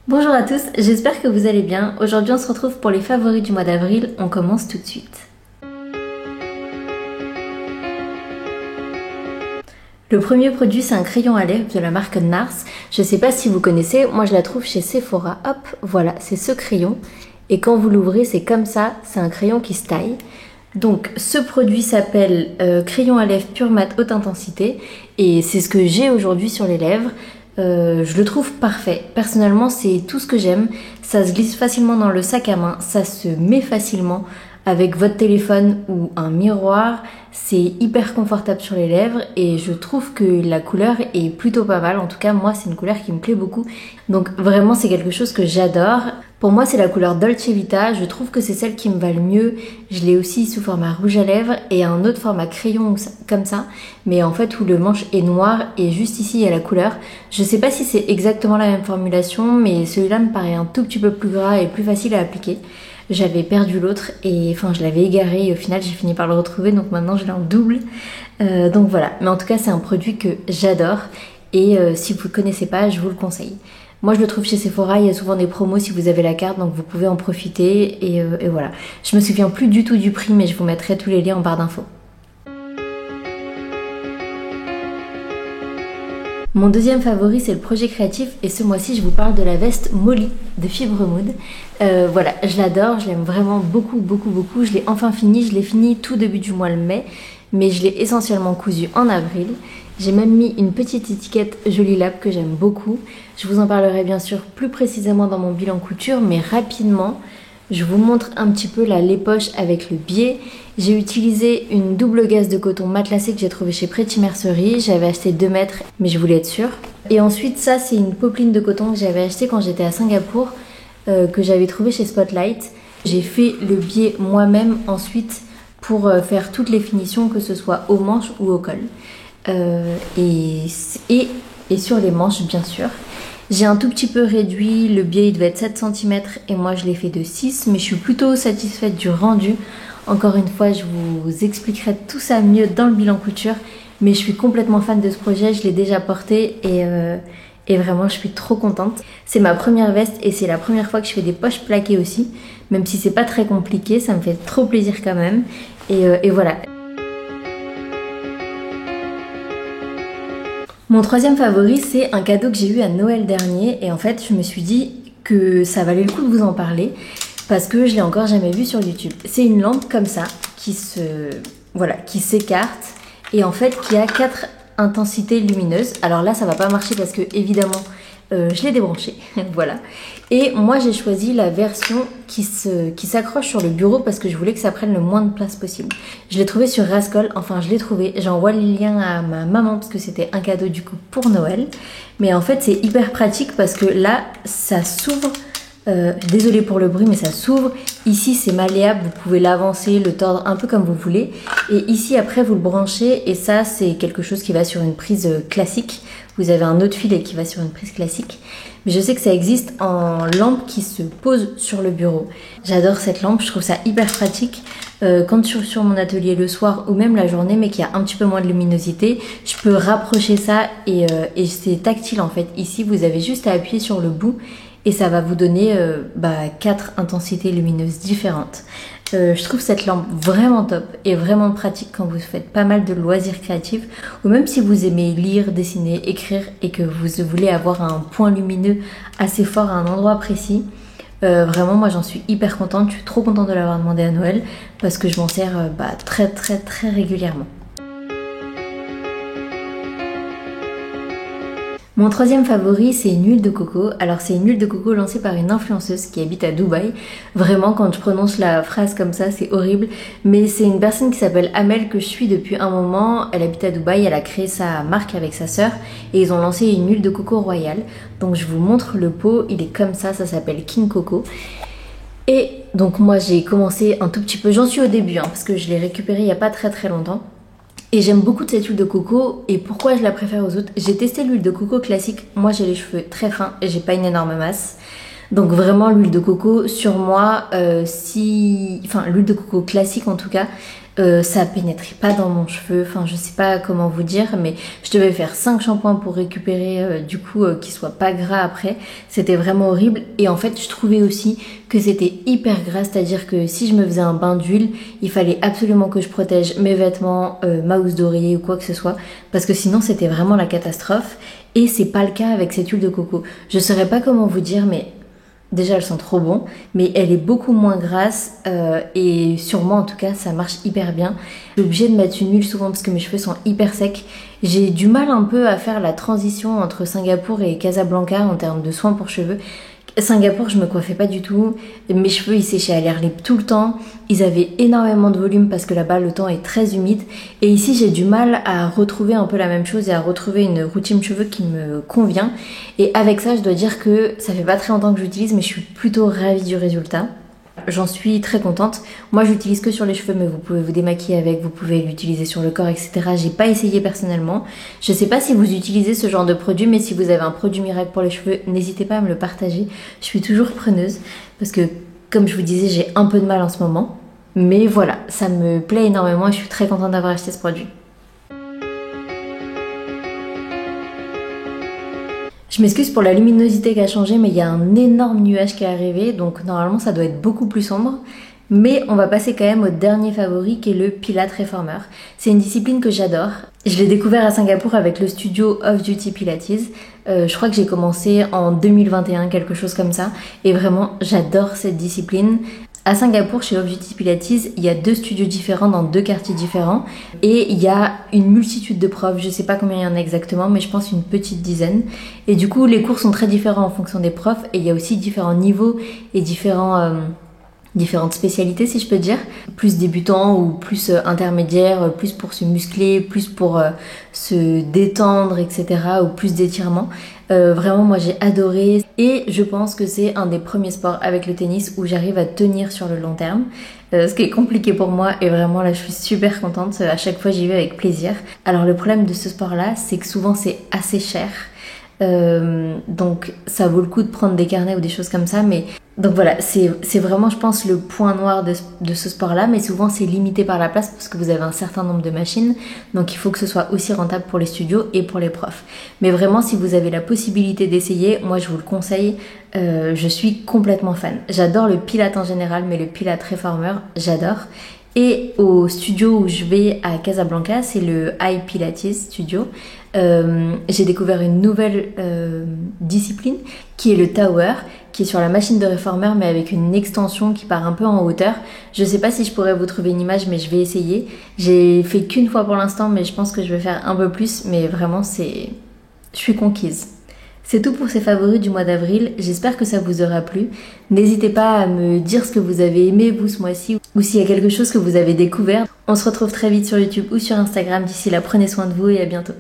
Bonjour à tous, j'espère que vous allez bien. Aujourd'hui on se retrouve pour les favoris du mois d'avril, on commence tout de suite. Le premier produit c'est un crayon à lèvres de la marque NARS. Je sais pas si vous connaissez, moi je la trouve chez Sephora. Hop, voilà, c'est ce crayon. Et quand vous l'ouvrez c'est comme ça, c'est un crayon qui se taille. Donc ce produit s'appelle crayon à lèvres pure mat haute intensité. Et c'est ce que j'ai aujourd'hui sur les lèvres. Je le trouve parfait. Personnellement, c'est tout ce que j'aime. Ça se glisse facilement dans le sac à main, ça se met facilement avec votre téléphone ou un miroir. C'est hyper confortable sur les lèvres et je trouve que la couleur est plutôt pas mal. En tout cas, moi, c'est une couleur qui me plaît beaucoup. Donc vraiment, c'est quelque chose que j'adore. Pour moi, c'est la couleur Dolce Vita. Je trouve que c'est celle qui me va le mieux. Je l'ai aussi sous format rouge à lèvres et un autre format crayon comme ça. Mais en fait, où le manche est noir et juste ici, il y a la couleur. Je sais pas si c'est exactement la même formulation, mais celui-là me paraît un tout petit peu plus gras et plus facile à appliquer. J'avais perdu l'autre et enfin je l'avais égaré et au final j'ai fini par le retrouver, donc maintenant je l'ai en double. Donc voilà, mais en tout cas c'est un produit que j'adore et si vous ne connaissez pas, je vous le conseille. Moi je le trouve chez Sephora, il y a souvent des promos si vous avez la carte, donc vous pouvez en profiter et voilà. Je me souviens plus du tout du prix, mais je vous mettrai tous les liens en barre d'infos. Mon deuxième favori c'est le projet créatif et ce mois-ci je vous parle de la veste Molly de Fibre Mood. Voilà, je l'adore, je l'aime vraiment beaucoup. Je l'ai enfin fini, je l'ai fini tout début du mois de mai, mais je l'ai essentiellement cousu en avril. J'ai même mis une petite étiquette Jolie Lab que j'aime beaucoup. Je vous en parlerai bien sûr plus précisément dans mon bilan couture, mais rapidement, je vous montre un petit peu les poches avec le biais. J'ai utilisé une double gaze de coton matelassé que j'ai trouvé chez Pretty Mercerie. J'avais acheté 2 mètres, mais je voulais être sûre. Et ensuite, ça, c'est une popeline de coton que j'avais acheté quand j'étais à Singapour, que j'avais trouvé chez Spotlight. J'ai fait le biais moi-même ensuite pour faire toutes les finitions, que ce soit aux manches ou au col. Et sur les manches, bien sûr. J'ai un tout petit peu réduit, le biais il devait être 7 cm et moi je l'ai fait de 6, mais je suis plutôt satisfaite du rendu. Encore une fois, je vous expliquerai tout ça mieux dans le bilan couture, mais je suis complètement fan de ce projet, je l'ai déjà porté et vraiment je suis trop contente. C'est ma première veste et c'est la première fois que je fais des poches plaquées aussi, même si c'est pas très compliqué, ça me fait trop plaisir quand même. Et voilà. Mon troisième favori, c'est un cadeau que j'ai eu à Noël dernier et en fait, je me suis dit que ça valait le coup de vous en parler parce que je l'ai encore jamais vu sur YouTube. C'est une lampe comme ça qui s'écarte et en fait qui a 4 intensités lumineuses. Alors là, ça va pas marcher parce que évidemment, je l'ai débranché, voilà. Et moi, j'ai choisi la version qui s'accroche sur le bureau parce que je voulais que ça prenne le moins de place possible. Je l'ai trouvé sur Rascol, enfin je l'ai trouvé. J'envoie le lien à ma maman parce que c'était un cadeau du coup pour Noël. Mais en fait, c'est hyper pratique parce que là, ça s'ouvre. Désolée pour le bruit, mais ça s'ouvre. Ici, c'est malléable, vous pouvez l'avancer, le tordre un peu comme vous voulez. Et ici, après, vous le branchez et ça, c'est quelque chose qui va sur une prise classique. Vous avez un autre filet qui va sur une prise classique. Mais je sais que ça existe en lampe qui se pose sur le bureau. J'adore cette lampe, je trouve ça hyper pratique. Quand je suis sur mon atelier le soir ou même la journée, mais qu'il y a un petit peu moins de luminosité, je peux rapprocher ça et c'est tactile en fait. Ici, vous avez juste à appuyer sur le bout et ça va vous donner 4 intensités lumineuses différentes. Je trouve cette lampe vraiment top et vraiment pratique quand vous faites pas mal de loisirs créatifs ou même si vous aimez lire, dessiner, écrire et que vous voulez avoir un point lumineux assez fort à un endroit précis. Vraiment, moi j'en suis hyper contente, je suis trop contente de l'avoir demandé à Noël parce que je m'en sers très régulièrement. Mon troisième favori, c'est une huile de coco. Alors c'est une huile de coco lancée par une influenceuse qui habite à Dubaï. Vraiment, quand je prononce la phrase comme ça, c'est horrible. Mais c'est une personne qui s'appelle Amel que je suis depuis un moment. Elle habite à Dubaï, elle a créé sa marque avec sa sœur et ils ont lancé une huile de coco royale. Donc je vous montre le pot, il est comme ça s'appelle King Coco. Et donc moi j'ai commencé un tout petit peu, j'en suis au début parce que je l'ai récupéré il n'y a pas très longtemps. Et j'aime beaucoup cette huile de coco et pourquoi je la préfère aux autres. J'ai testé l'huile de coco classique, moi j'ai les cheveux très fins et j'ai pas une énorme masse. Donc vraiment l'huile de coco sur moi, l'huile de coco classique en tout cas, Ça pénétrait pas dans mon cheveu, enfin je sais pas comment vous dire, mais je devais faire 5 shampoings pour récupérer du coup qu'il soit pas gras après. C'était vraiment horrible et en fait je trouvais aussi que c'était hyper gras, c'est-à-dire que si je me faisais un bain d'huile, il fallait absolument que je protège mes vêtements, ma housse d'oreiller ou quoi que ce soit, parce que sinon c'était vraiment la catastrophe et c'est pas le cas avec cette huile de coco. Je saurais pas comment vous dire, mais déjà, elle sent trop bon, mais elle est beaucoup moins grasse et sur moi en tout cas, ça marche hyper bien. Je suis obligée de mettre une huile souvent parce que mes cheveux sont hyper secs. J'ai du mal un peu à faire la transition entre Singapour et Casablanca en termes de soins pour cheveux. Singapour, je me coiffais pas du tout. Mes cheveux, ils séchaient à l'air libre tout le temps. Ils avaient énormément de volume parce que là-bas, le temps est très humide. Et ici, j'ai du mal à retrouver un peu la même chose et à retrouver une routine cheveux qui me convient. Et avec ça, je dois dire que ça fait pas très longtemps que j'utilise, mais je suis plutôt ravie du résultat. J'en suis très contente. Moi, j'utilise que sur les cheveux, mais vous pouvez vous démaquiller avec, vous pouvez l'utiliser sur le corps, etc. J'ai pas essayé personnellement. Je sais pas si vous utilisez ce genre de produit, mais si vous avez un produit miracle pour les cheveux, n'hésitez pas à me le partager. Je suis toujours preneuse parce que, comme je vous disais, j'ai un peu de mal en ce moment. Mais voilà, ça me plaît énormément et je suis très contente d'avoir acheté ce produit. Je m'excuse pour la luminosité qui a changé, mais il y a un énorme nuage qui est arrivé, donc normalement ça doit être beaucoup plus sombre. Mais on va passer quand même au dernier favori qui est le Pilates Reformer. C'est une discipline que j'adore. Je l'ai découvert à Singapour avec le studio Off Duty Pilates. Je crois que j'ai commencé en 2021, quelque chose comme ça. Et vraiment, j'adore cette discipline. À Singapour, chez Off Duty Pilates, il y a 2 studios différents dans 2 quartiers différents et il y a une multitude de profs. Je sais pas combien il y en a exactement, mais je pense une petite dizaine. Et du coup, les cours sont très différents en fonction des profs et il y a aussi différents niveaux et différentes spécialités, si je peux dire, plus débutants ou plus intermédiaires, plus pour se muscler, plus pour se détendre, etc., ou plus d'étirements. Vraiment, moi j'ai adoré et je pense que c'est un des premiers sports avec le tennis où j'arrive à tenir sur le long terme. Ce qui est compliqué pour moi et vraiment là je suis super contente, à chaque fois j'y vais avec plaisir. Alors le problème de ce sport là, c'est que souvent c'est assez cher. Donc ça vaut le coup de prendre des carnets ou des choses comme ça, mais donc voilà, c'est vraiment je pense le point noir de ce sport là, mais souvent c'est limité par la place parce que vous avez un certain nombre de machines, donc il faut que ce soit aussi rentable pour les studios et pour les profs. Mais vraiment si vous avez la possibilité d'essayer, moi je vous le conseille, je suis complètement fan. J'adore le Pilates en général, mais le Pilates Reformer j'adore. Et au studio où je vais à Casablanca, c'est le High Pilates Studio. J'ai découvert une nouvelle discipline qui est le Tower, qui est sur la machine de réformer mais avec une extension qui part un peu en hauteur. Je sais pas si je pourrais vous trouver une image, mais je vais essayer. J'ai fait qu'une fois pour l'instant, mais je pense que je vais faire un peu plus. Mais vraiment, je suis conquise. C'est tout pour ces favoris du mois d'avril, j'espère que ça vous aura plu. N'hésitez pas à me dire ce que vous avez aimé vous ce mois-ci ou s'il y a quelque chose que vous avez découvert. On se retrouve très vite sur YouTube ou sur Instagram. D'ici là, prenez soin de vous et à bientôt.